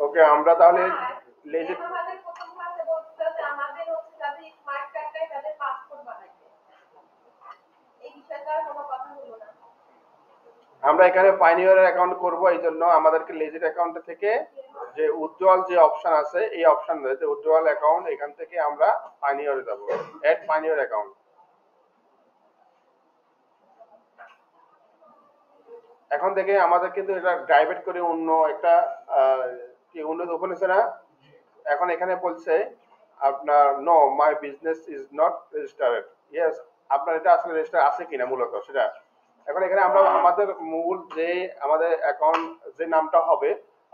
ওকে, আমরা তাহলে লেজের আমরা এখানে পাইনিয়ার অ্যাকাউন্ট করব, এই জন্য আমাদেরকে লেজের অ্যাকাউন্ট থেকে যে উজ্জ্বল যে অপশন আছে এই অপশন রয়েছে উজ্জ্বল অ্যাকাউন্ট, এখান থেকে আমরা পাইনিয়ারে যাব, অ্যাড পাইনিয়ার অ্যাকাউন্ট। এখন থেকে আমাদের কিন্তু এটা ডাইভার্ট করে অন্য একটা কি উন্নত ওপেন হয়েছে না, এখন এখানে বলছে আপনার no my business is not registered. Yes, আপনার এটা আসলে রেজিস্টার আছে কিনা মূলত সেটা। এখন এখানে আমরা আমাদের মূল যে আমাদের অ্যাকাউন্ট যে নামটা হবে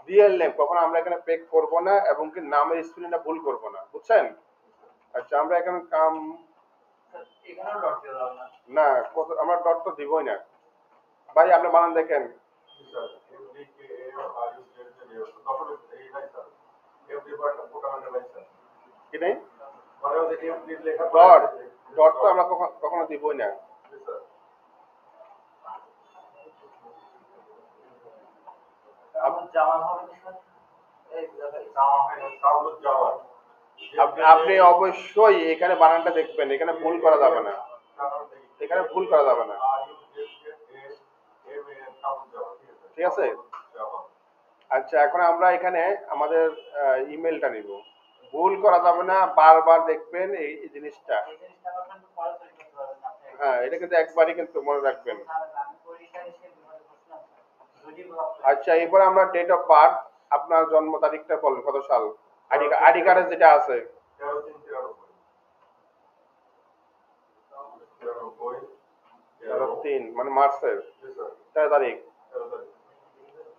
রিয়েল নেম, কখনো আমরা এখানে পেক করব না এবং কি নামের স্পেলিংটা ভুল করব না, বুঝছেন? আচ্ছা, আমরা এখানে কাম না আমরা ডট তো দিবই না ভাই, আপনি বানান দেখেন। কি নেই ডট, ডট তো আমরা কখনো দিবই না। আপনি অবশ্যই এখানে বানানটা দেখবেন, এখানে ভুল করা যাবে না, এখানে ভুল করা যাবে না, ঠিক আছে? আচ্ছা, এখন আমরা এখানে আমাদের ইমেলটা নিব, ভুল করা যাবে না, বারবার দেখবেন এই জিনিসটা। হ্যাঁ, এটা কিন্তু একবারই কিন্তু মনে রাখবেন। আচ্ছা, এরপর আমরা ডেট অফ বার্থ, আপনার জন্ম তারিখটা বলেন কত সাল, আইডি কার্ডে যেটা আছে। 3 মানে মার্চের 13 তারিখ,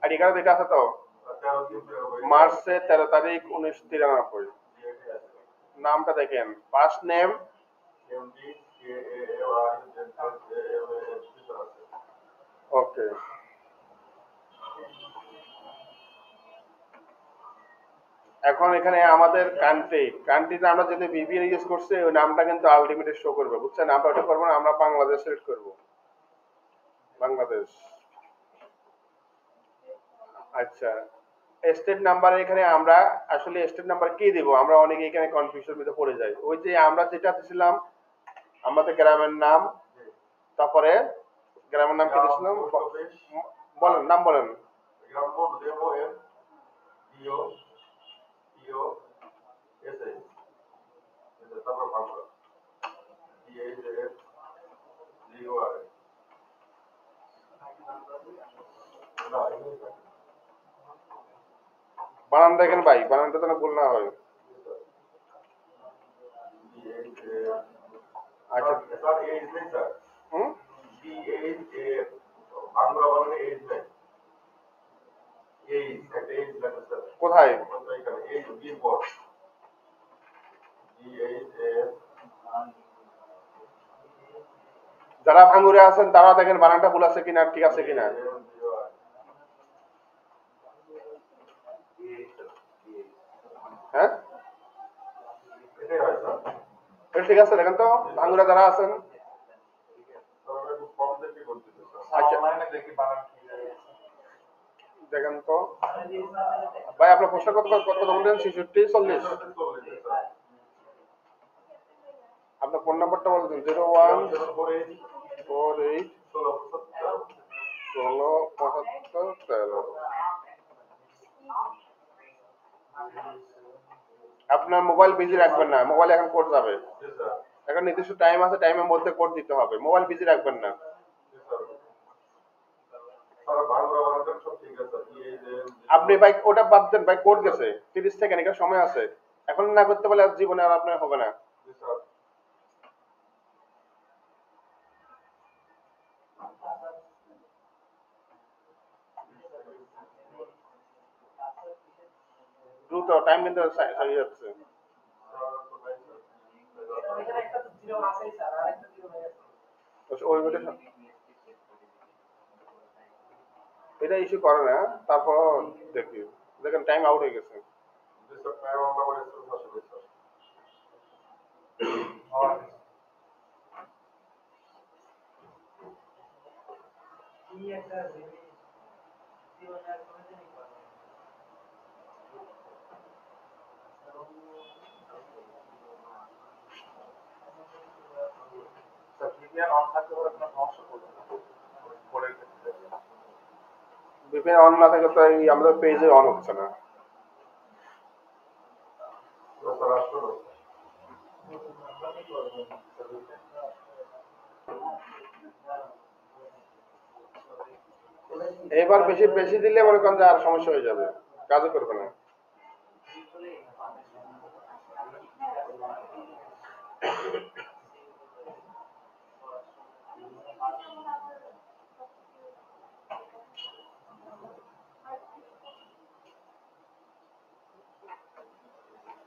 আইডি কার্ডে যেটা আছে তো মার্চের 13 তারিখ 1993। নামটা দেখেন, ফার্স্ট নেম ওকে। এখন এখানে আমাদের কান্ট্রিতে আমরা যদি বিবিএন ইউজ করছি ওই নামটা কিন্তু আলটিমেটলি শো করবে, বুঝছেন? আমরা ওটা করবো না, আমরা বাংলাদেশ সিলেক্ট করব, বাংলাদেশ। আচ্ছা, স্টেট নাম্বার, এখানে আমরা আসলে স্টেট নাম্বার কি দিব, আমরা অনেকে এখানে কনফিউশন ভিতরে পড়ে যাই। ওই যে আমরা যেটা দিছিলাম আমাদের গ্রামের নাম, তারপরে গ্রামের নাম কি দিছিলাম বলেন, নাম বলেন। বানান দেখেন ভাই, বানানটা যেন ভুল না হয়। আচ্ছা, হুম, কোথায়? যারা ভাঙ্গুরে আছেন তারা দেখেন বানানটা ভুল আছে কিনা, ঠিক আছে কিনা। হ্যাঁ, ঠিক আছে, দেখেন তো ভাঙ্গুরা যারা আছেন। আচ্ছা, দেখেন তো ভাই, আপনার পোস্টার কত কত বললেন? 66 40? আপনার ফোন নাম্বারটা বলছেন 0148 16 75 13। আপনার মোবাইল বিজি রাখবেন না, মোবাইল এখন কোড যাবে, এখন নির্দিষ্ট টাইম আছে, টাইমের মধ্যে কোড দিতে হবে, মোবাইল বিজি রাখবেন না। আপনি ভাই ওটা বাদ দেন ভাই, কোড গেছে 30 সেকেন্ড, এটা সময় আছে, এখন না করতে পারলে জীবনে আর আপনার হবে না। দ্রুত, টাইম কিন্তু হয়ে যাচ্ছে। এটা ইস্যু করে না, তারপর দেখি, দেখেন টাইম আউট হয়ে গেছে। VPN অন না থাকে তো এই আমাদের পেজে অন হচ্ছে না। এবার বেশি বেশি দিলে মনে করেন যে আর সমস্যা হয়ে যাবে, কাজও করবে না।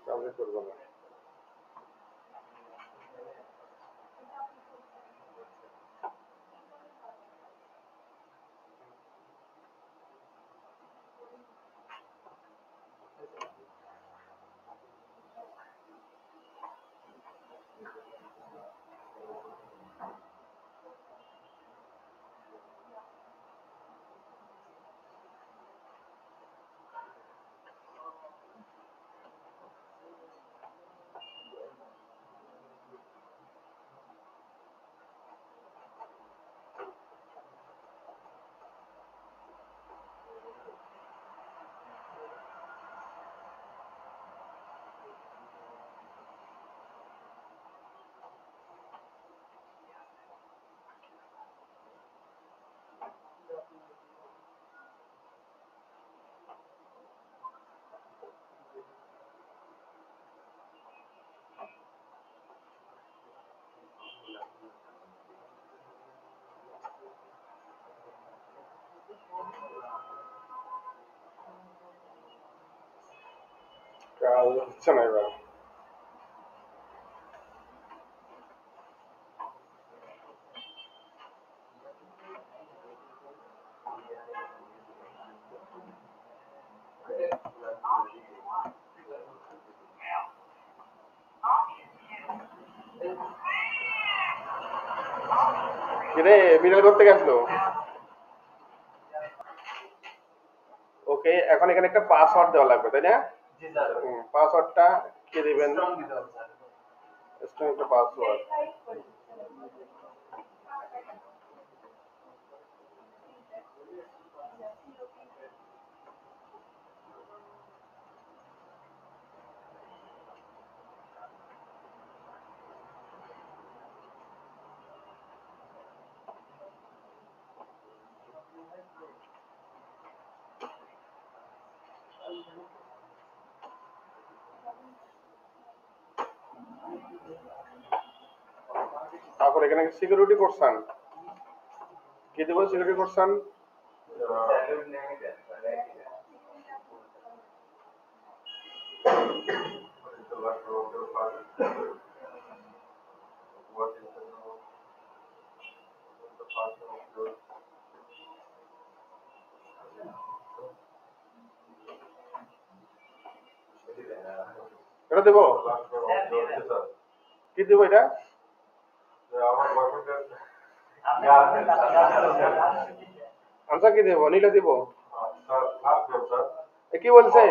কাজও করবে না। কাজ হচ্ছে না এবার। কিরে বিড়াল করতে গেছিল? ওকে, এখন এখানে একটা পাসওয়ার্ড দেওয়া লাগবে, তাই না? পাসওয়ার্ডটা কি দিবেন? স্ট্রং একটা পাসওয়ার্ড। তারপর এখানে সিকিউরিটি করছেন, কি দেবো সিকিউরিটি করছেন? এটা দেবো, কি দেবো এটা? আনসার কি দেবো? নীলা দেবো? কি বলছে?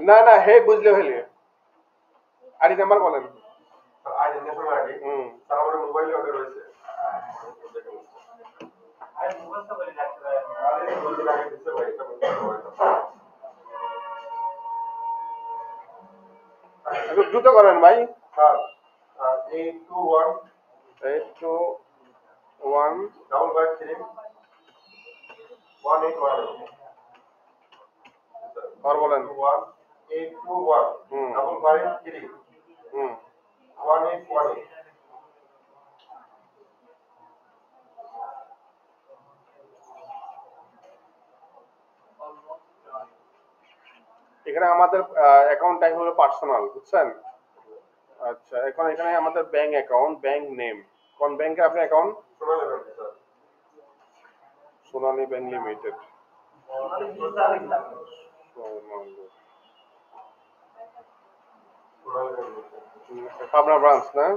না না, হে বুঝলে হইলে আইডি নাম্বার বলেন। মোবাইলে অর্ডার হয়েছে। একটু দ্রুত করেন ভাই। 821 553 1818। আর বলেন 821 553 1818। এখানে আমাদের অ্যাকাউন্ট টাইপ হলো পার্সোনাল, বুঝছেন? আচ্ছা, এখন এখানে আমাদের ব্যাংক অ্যাকাউন্ট, ব্যাংক নেম, কোন ব্যাংকে আপনার অ্যাকাউন্ট? সোনালী ব্যাংক লিমিটেড। পাবনা ব্রাঞ্চ না?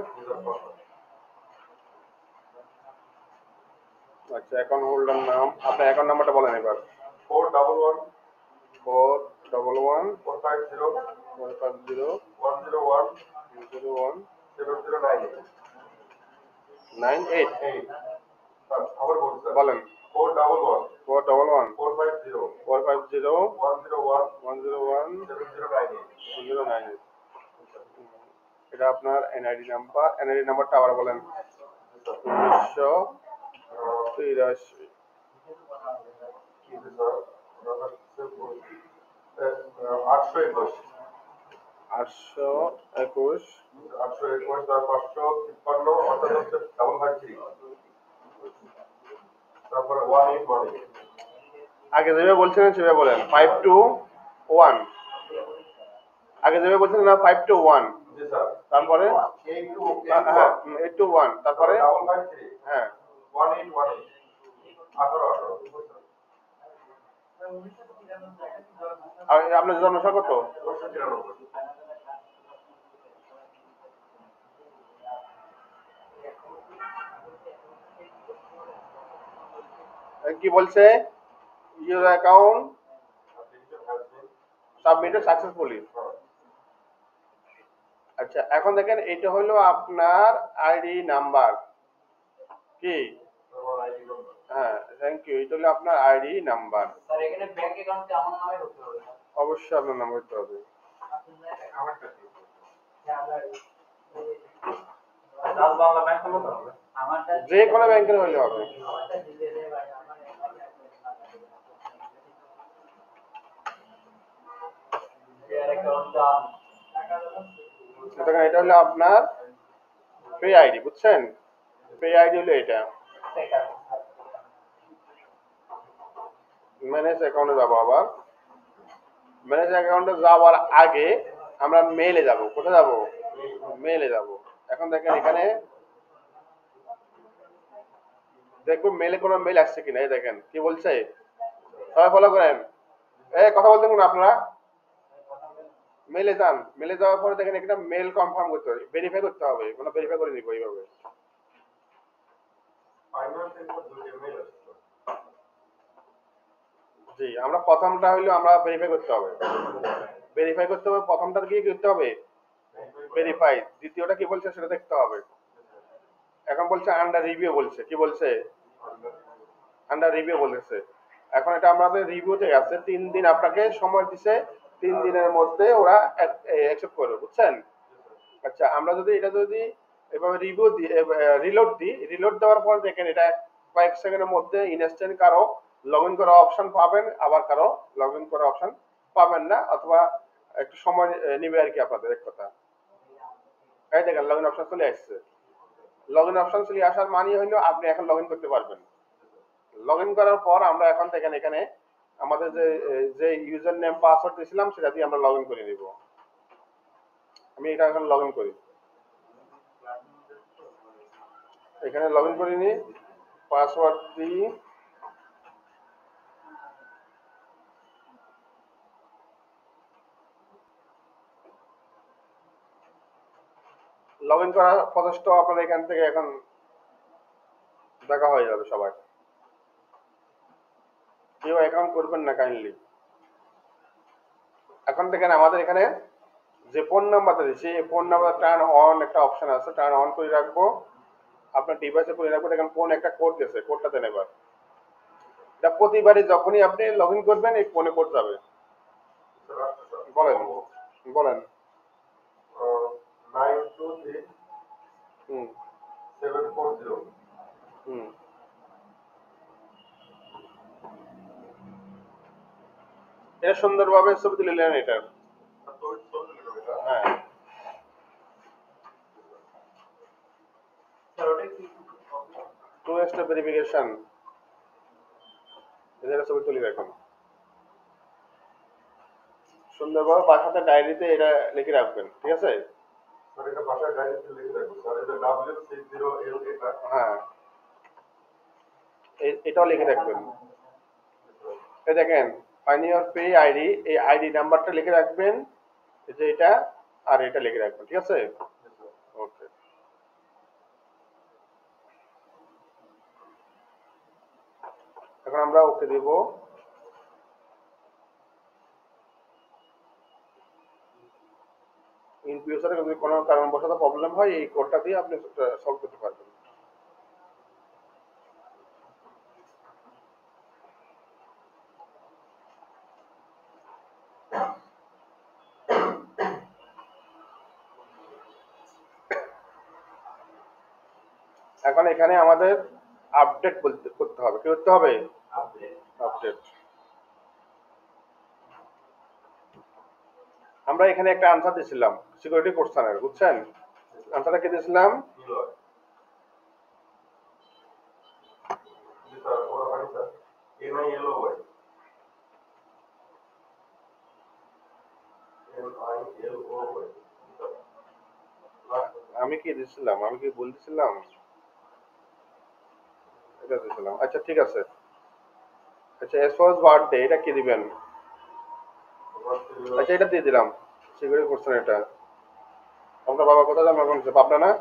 আচ্ছা, অ্যাকাউন্ট হোল্ডার নাম, আপনার অ্যাকাউন্ট নাম্বারটা বলেন এবার। 411 411 450 450 101 01 0098 98। স্যার আবার বলুন স্যার। বলেন। 411 411 450 450 101 101 0098 098। এটা আপনার এনআইডি নাম্বার। এনআইডি নাম্বারটা আবার বলেন। 1983। কি স্যার? 821 821 821 আর 556 অর্থাৎ হচ্ছে 553 তারপরে 1818 আগে যেভাবে বলছিলেন সেভাবে বলেন। 521 আগে যেভাবে বলছিলেন না, 521। জি স্যার। তারপরে 821 তারপরে 553 হ্যাঁ 1818 18 আর আপনার জন্মসাল কত? 1993 কি বলছে? Your account submitted successfully. আচ্ছা, এখন দেখেন এটা হলো আপনার আইডি নাম্বার। কি? হ্যাঁ, থ্যাংক ইউ। এটা হলো আপনার আইডি নাম্বার। স্যার এখানে ব্যাংক অ্যাকাউন্টে আমার নামে করতে হবে। অবশ্যই আপনার নাম করতে হবে। দাস বাংলা ব্যাংক হলো তো আমারটা যে কোনো ব্যাংকের হলে হবে। আমারটা দিতে দে ভাই আমার শেয়ার অ্যাকাউন্ট দান দেখেন এটা হলো আপনার পে আইডি, বুঝছেন? পে আইডি হলো এটা। ম্যানেজ অ্যাকাউন্টে যাবো আবার। ম্যানেজ অ্যাকাউন্টে যাওয়ার আগে আমরা মেইলে যাব। কোথায় যাব? মেইলে যাব। এখন দেখেন এখানে দেখবো মেইলে কোনো মেইল আসছে কিনা। এই দেখেন কি বলছে, সবাই ফলো করেন। কথা বলতে না আপনারা, মেইলে যান। মেইলে যাওয়ার পরে দেখেন একটা মেইল কনফার্ম করতে হবে, ভেরিফাই করতে হবে। মানে ভেরিফাই করে নিব এইভাবে। জি, আমরা প্রথমটা হইলো আমরা ভেরিফাই করতে হবে। ভেরিফাই করতে হবে, প্রথমটা কি করতে হবে? ভেরিফাই। দ্বিতীয়টা কি বলছে সেটা দেখতে হবে। এখন বলছে আন্ডার রিভিউ বলছে। কি বলছে? আন্ডার রিভিউ বলেছে। এখন এটা আমাদের রিভিউতে আছে। 3 দিন আপনাকে সময় দিছে। 3 দিনের মধ্যে ওরা অ্যাকসেপ্ট করবে, বুঝছেন? আচ্ছা, আমরা যদি এটা যদি এভাবে রিভিউ দিই, রিলোড দিই, রিলোড দেওয়ার পর দেখেন এটা কয়েক সেকেন্ডের মধ্যে ইনস্ট্যান্ট কারো লগ ইন করার অপশন পাবেন, আবার কারো লগ ইন করার অপশন পাবেন না, অথবা একটু সময় নেবে আর কি আপনাদের। এক কথা, এই দেখেন লগ ইন অপশন চলে আসছে। লগ ইন অপশন চলে আসার মানে হইলো আপনি এখন লগ ইন করতে পারবেন। লগ ইন করার পর আমরা এখন দেখেন এখানে আমাদের যে ইউজার নেম পাসওয়ার্ড দিয়েছিলাম সেটা দিয়ে আমরা লগ ইন করে নিব। আমি এটা এখন লগ ইন করি। এখানে লগ ইন করে নিই, পাসওয়ার্ড দিই। লগ ইন করার প্রসেসটাও আপনারা এখান থেকে এখন দেখা হয়ে যাবে সবাই। কেউ অ্যাকাউন্ট করবেন না কাইন্ডলি। এখন দেখেন আমাদের এখানে যে ফোন নাম্বারটা দিয়েছি, এই ফোন নাম্বার টার্ন অন একটা অপশন আছে, টার্ন অন করে রাখবো। আপনার ডিভাইসে করে রাখবো। দেখেন ফোন একটা কোড গেছে, কোডটা দেন এবার। এটা প্রতিবারই যখনই আপনি লগ ইন করবেন এই ফোনে কোড যাবে। বলেন বলেন। 923 হুম 740 হুম এটা সুন্দরভাবে ছবি তুলে নেন এটার। হ্যাঁ, স্যার ওটা কি 2 স্টেপ ভেরিফিকেশন। এটা ছবি তুলে রাখুন সুন্দরভাবে। বাসাতে ডায়েরিতে এটা লিখে রাখবেন, ঠিক আছে? স্যার এটা ভাষায় ডাইরেক্ট লিখে রাখুন স্যার। এটা W60L এটা। হ্যাঁ, এটাও লিখে রাখবেন। এই দেখেন ফাইন্ড ইউর পে আইডি, এই আইডি নাম্বারটা লিখে রাখবেন, এই যে এটা আর এটা লিখে রাখবেন, ঠিক আছে? ওকে। এখন আমরা ওকে দেব। ইন ফিউচারে যদি কোনো কারণবশত প্রবলেম হয় এই কোডটা দিয়ে আপনি সলভ করতে পারবেন। এখন এখানে আমাদের আপডেট করতে হবে। কি করতে হবে? আপডেট। আমরা এখানে একটা আনসার দিয়েছিলাম সিকিউরিটি কোশ্চেনের, বুঝছেন? আনসারটা কি দিয়েছিলাম? আমি কি দিয়েছিলাম? আমি কি বলতেছিলাম? এটা দিয়েছিলাম। আচ্ছা ঠিক আছে। আচ্ছা এস ওয়াজ বার্থডে, এটা কি দিবেন? আচ্ছা এটা দিয়ে দিলাম সিকিউরিটি কোশ্চেন। এটা আপনার বাবা কোথায় জন্ম গ্রহণ করেছে? পাবনা না?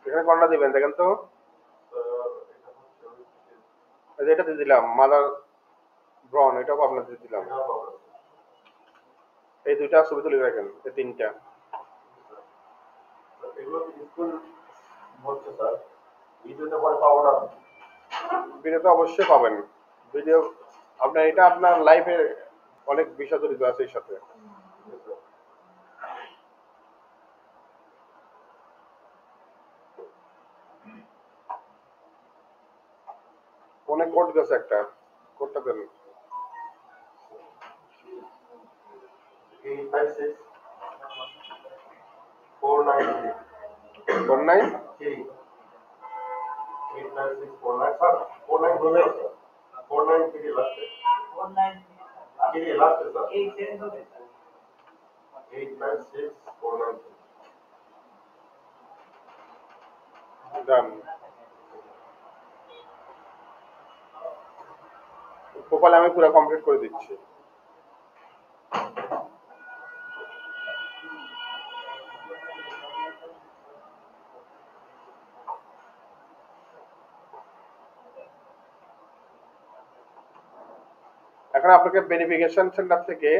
এখানে কোনটা দিবেন দেখেন তো। আচ্ছা, এটা দিয়ে দিলাম মাদার ব্রন, এটাও পাবনা দিয়ে দিলাম। এই দুইটা ছবি তুলে রাখেন, এই তিনটা। ভিডিও তো অবশ্যই পাবেন। ভিডিও আপনার এটা আপনার লাইফে অনেক বিষয় জড়িত আছে এর সাথে। ফোনে কোড গেছে একটা, কোডটা দেন। 49 ডান। প্রোফাইল আমি পুরো কমপ্লিট করে দিচ্ছি। এখন আপনাকে ভেরিফিকেশন সেন্টার থেকে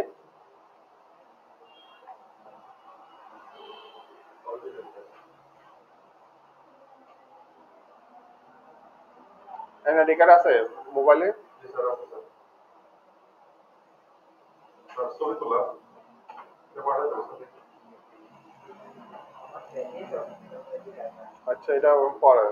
এনআইডি কার্ড আছে মোবাইলে? আচ্ছা এটা পরে।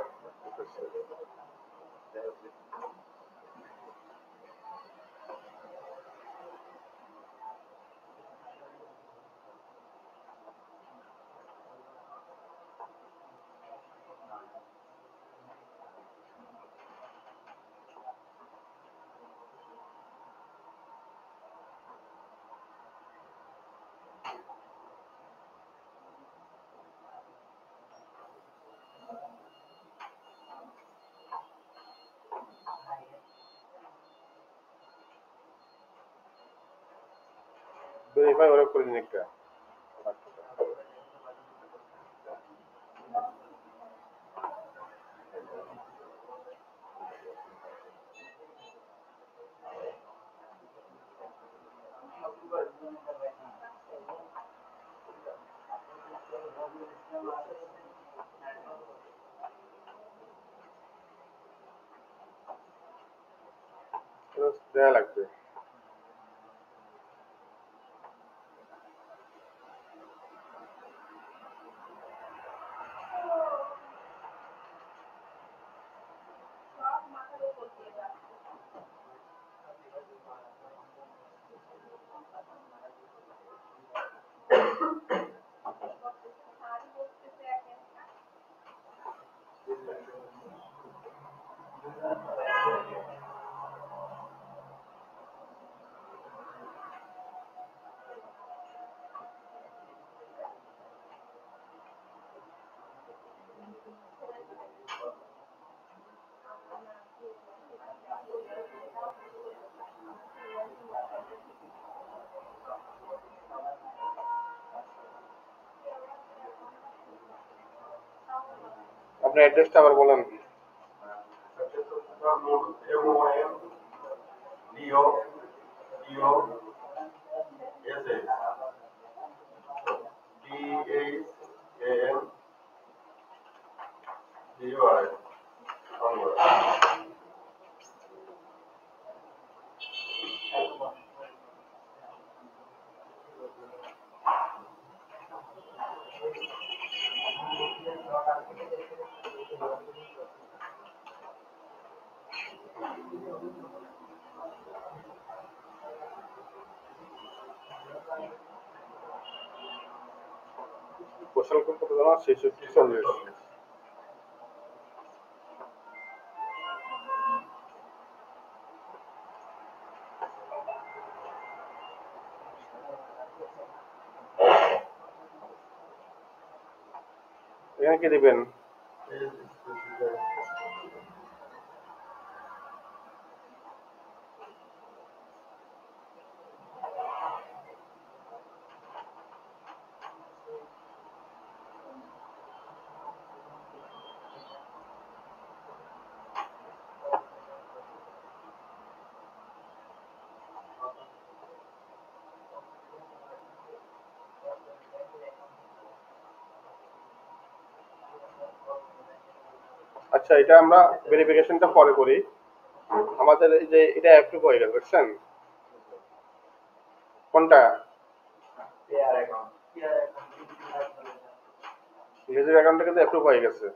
ভেরিফাই ওরে করে নিন একটা। দেয়া লাগবে। আপনার অ্যাড্রেসটা আবার বলেন। পোস্টাল কোড কত জানা? 6640। এখানে কি দিবেন? আচ্ছা, এটা আমরা ভেরিফিকেশনটা পরে করি। আমাদের এই যে এটা অ্যাপ্রুভ হয়ে গেল, বুঝছেন? কোনটা? পেয়ার অ্যাকাউন্ট নিজের অ্যাকাউন্টটা কিন্তু অ্যাপ্রুভ হয়ে গেছে।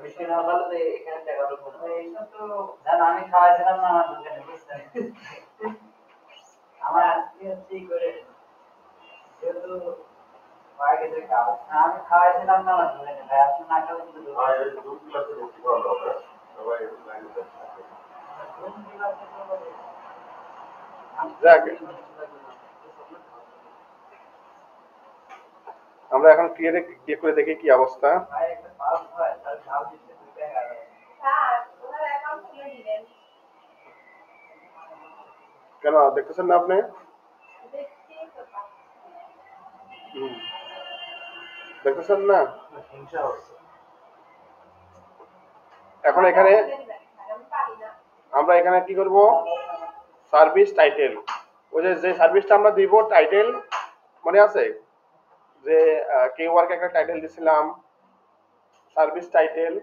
মিষ্টি না হলে তো এখানে টাকা ঢুকবে না। এইসব তো জান আমি খাওয়াইছিলাম না আমার দোকানে, বুঝছেন? আমার আজকে হচ্ছে করে যেহেতু বাইরে থেকে খাওয়া আমি খাওয়াইছিলাম না আমার দোকানে, ভাই আপনি না খাওয়া কিন্তু যাক, আমরা এখন ক্লিয়ার করে দেখি কি অবস্থা। ভাই একটা পাস হয় তার ঝাল দিতে 2 টাকা আগে। স্যার ওনার অ্যাকাউন্ট খুলে দিবেন। কেন দেখতেছেন না আপনি? দেখছি তো স্যার। হুম, দেখতেছেন না? হিংসা হচ্ছে। এখন এখানে খুলে দিবেন স্যার, আমি পারি না। আমরা এখানে কি করব? সার্ভিস টাইটেল, ওই যে সার্ভিসটা আমরা দিব টাইটেল, মনে আছে? যে কে ওয়ার্ক একটা টাইটেল দিছিলাম, সার্ভিস টাইটেল,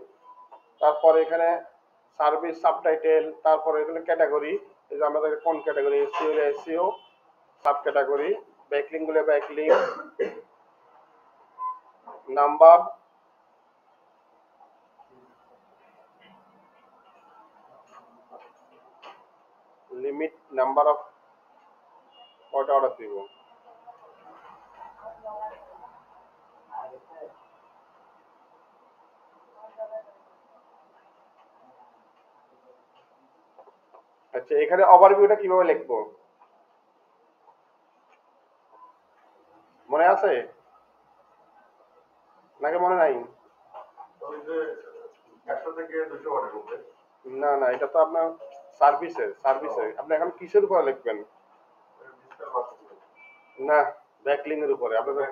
তারপর এখানে সার্ভিস সাবটাইটেল, তারপর এখানে ক্যাটাগরি, এই যে আমাদের কোন ক্যাটাগরি, এসইও হলে এসইও, সাব ক্যাটাগরি, ব্যাকলিং গুলো backlink, number, limit, number of কয়টা অর্ডার দিব। আচ্ছা, এখানে ওভারভিউটা কিভাবে লিখবো মনে আছে নাকি মনে নাই? না না, এটা তো আপনার সার্ভিসের আপনি এখন কিসের উপরে লিখবেন? না, ব্যাকলিং এর উপরে আপনাদের।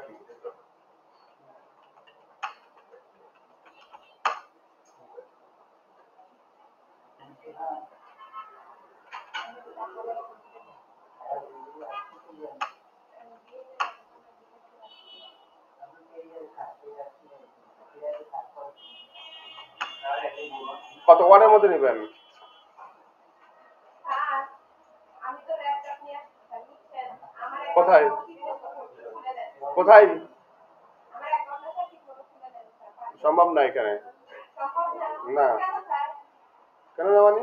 কত ওয়ার্ডের মধ্যে নেবেন? স্যার আমি তো ল্যাপটপ নিয়ে আসছি স্যার, বুঝছেন? আমার কোথায় খুলে দেন। কোথায়? আমার অ্যাকাউন্টটা স্যার ঠিকমতো খুলে দেন স্যার, পারি না। সম্ভব না এখানে। সম্ভব না? না। কেন স্যার? কেন না মানে?